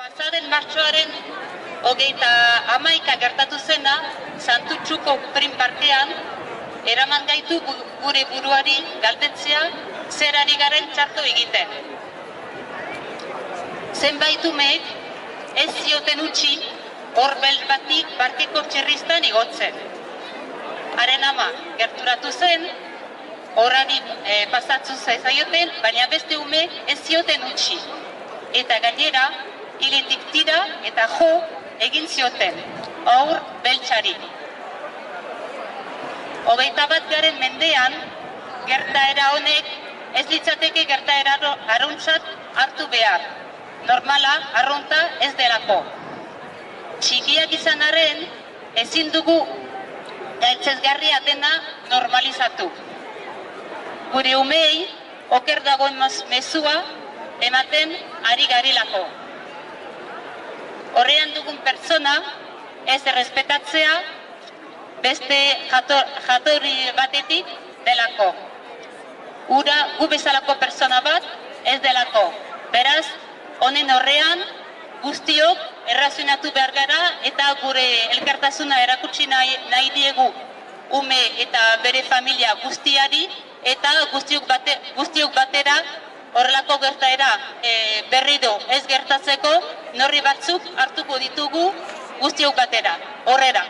Pasaden martxoaren 31 gertatu zena, Santutxuko prin parkean, eraman gaitu gure buruari galdetzea zer ari garen txarto egiten. Zenbait umeek ez zioten utzi hor beltz bati parkeko txirristan igotzen. Haren ama gerturatu zen, horari pasatzu zaioten, baina beste umeek ez zioten utzi. Eta gainera, hiletik tira eta jo egin zioten, haur beltzari. 21. mendean, gertaera honek ez litzateke gertaera arruntzat hartu behar. Normala, arrunta ez delako. Txikiak izan arren, ezin dugu gaitzesgarria dena normalizatu. Gure umei, oker dagoen mezua ematen ari garilako. Horrean dugun pertsona ez errespetatzea beste jatorri batetik delako. Ura gu bezalako pertsona bat ez delako. Beraz, honen horrean guztiok errazionatu behar gara eta gure elkartasuna erakutsi nahi diegu ume eta bere familia guztiari eta guztiok batera horrelako gertaera berriro ez gertatzeko neurri batzuk hartuko ditugu guztiok batera, horrera.